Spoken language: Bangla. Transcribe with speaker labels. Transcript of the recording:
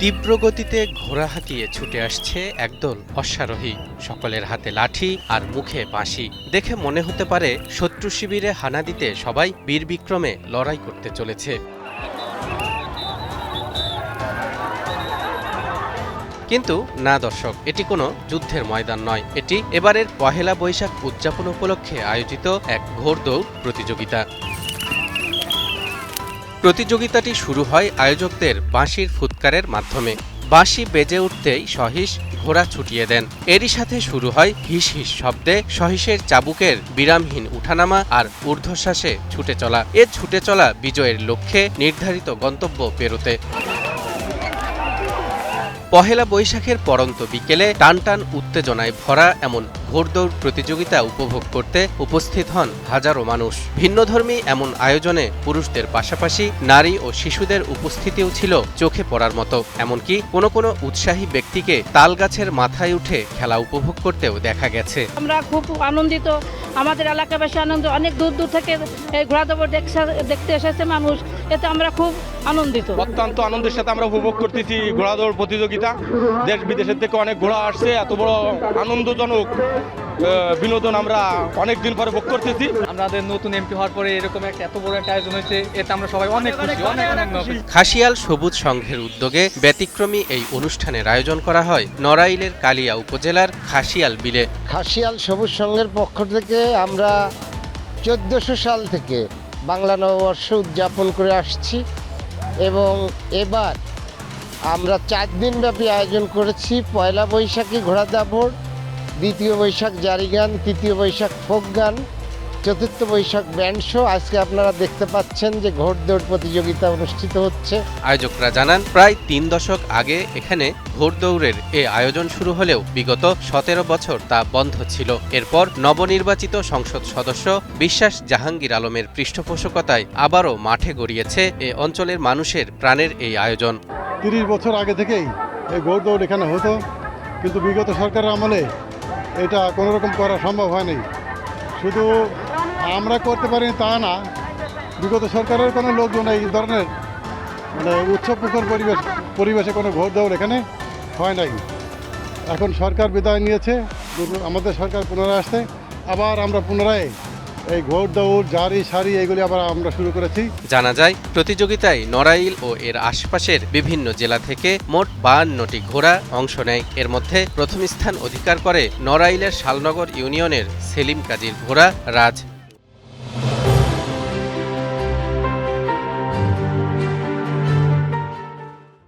Speaker 1: তীব্র গতিতে ঘোড়া হাঁকিয়ে ছুটে আসছে একদল অশ্বারোহী। সকলের হাতে লাঠি আর মুখে বাঁশি। দেখে মনে হতে পারে শত্রু শিবিরে হানা দিতে সবাই বীরবিক্রমে লড়াই করতে চলেছে। কিন্তু না দর্শক, এটি কোনো যুদ্ধের ময়দান নয়। এটি এবারের পহেলা বৈশাখ উদযাপন উপলক্ষে আয়োজিত এক ঘোড়দৌড় প্রতিযোগিতা। প্রতিযোগিতাটি শুরু হয় আয়োজকদের বাঁশির ফুৎকারের মাধ্যমে। বাঁশি বেজে উঠতেই সহিস ঘোড়া ছুটিয়ে দেন। এরই সাথে শুরু হয় হিস হিস শব্দে সহিসের চাবুকের বিরামহীন উঠানামা আর ঊর্ধ্বশ্বাসে ছুটে চলা। ছুটে চলা বিজয়ের লক্ষ্যে নির্ধারিত গন্তব্য পেরোতে। পহেলা বৈশাখের পরন্ত বিকেলে টানটান উত্তেজনায় ভরা এমন ঘোড়দৌড় প্রতিযোগিতা উপভোগ করতে উপস্থিত হন হাজারো মানুষ। ভিন্নধর্মী এমন আয়োজনে পুরুষদের পাশাপাশি নারী ও শিশুদের উপস্থিতিও ছিল চোখে পড়ার মতো। এমনকি কোনো কোনো উৎসাহী ব্যক্তিকে তালগাছের মাথায় উঠে খেলা উপভোগ করতেও দেখা গেছে।
Speaker 2: আমরা খুব আনন্দিত, আমাদের এলাকাবাসী আনন্দ, অনেক দূর দূর থেকে এই ঘোড়াদৌড় দেখতে এসেছে মানুষ, এতে আমরা খুব আনন্দিত।
Speaker 3: অত্যন্ত আনন্দের সাথে আমরা উপভোগ করতেছি ঘোড়াদৌড় প্রতিযোগিতা। দেশ বিদেশের থেকে অনেক ঘোড়া আসছে, এত বড় আনন্দজনক বিনোদন আমরা অনেক দিন পরে ভোগ করতেছি।
Speaker 4: আমাদের নতুন এমপি হওয়ার পরে এরকম এত বড় একটা আয়োজন হয়েছে, এতে আমরা সবাই অনেক খুশি, অনেক খুশি।
Speaker 1: খাসিয়াল সবুজ সংঘের উদ্যোগে ব্যতিক্রমী এই অনুষ্ঠানের আয়োজন করা হয় নড়াইলের কালিয়া উপজেলার খাসিয়াল বিলে।
Speaker 5: খাসিয়াল সবুজ সংঘের পক্ষ থেকে আমরা 1400 সাল থেকে বাংলা নববর্ষ উদযাপন করে আসছি এবং এবার আমরা 4 দিনব্যাপী আয়োজন করেছি। পয়লা বৈশাখী ঘোড়া দাপড়, দ্বিতীয় বৈশাখ জারি গান, তৃতীয় বৈশাখ ফোক গান, চতুর্থ বৈশাখ ব্যান্ড শো। আজকে আপনারা দেখতে পাচ্ছেন যে ঘোড়দৌড় প্রতিযোগিতা অনুষ্ঠিত হচ্ছে।
Speaker 1: আয়োজকরা জানান, প্রায় 3 দশক আগে এখানে ঘোড়দৌড়ের এ আয়োজন শুরু হলেও বিগত 17 বছর তা বন্ধ ছিল। এরপর নবনির্বাচিত সংসদ সদস্য বিশ্বাস জাহাঙ্গীর আলমের পৃষ্ঠপোষকতায় আবারও মাঠে গড়িয়েছে এ অঞ্চলের মানুষের প্রাণের এই আয়োজন।
Speaker 6: 30 বছর আগে থেকেই এই ঘোড়দৌড় এখানে হতো, কিন্তু বিগত সরকারের আমলে এটা কোনো রকম করা সম্ভব হয়নি। শুধু আমরা করতে পারিনি তা না, বিগত সরকারের কোনো লোকজন এই ধরনের উৎসবমুখর পরিবেশে কোনো ঘোড়দৌড় এখানে হয় নাই। এখন সরকার বিদায় নিয়েছে, আমাদের সরকার পুনরায় আসছে, আবার আমরা পুনরায় এই ঘোড়দৌড় জারি সারি এগুলি আবার আমরা শুরু করেছি।
Speaker 1: জানা যায়, প্রতিযোগিতায় নড়াইল ও এর আশপাশের বিভিন্ন জেলা থেকে মোট 52টি ঘোড়া অংশ নেয়। এর মধ্যে প্রথম স্থান অধিকার করে নড়াইলের শালনগর ইউনিয়নের সেলিম কাজীর ঘোড়া রাজ।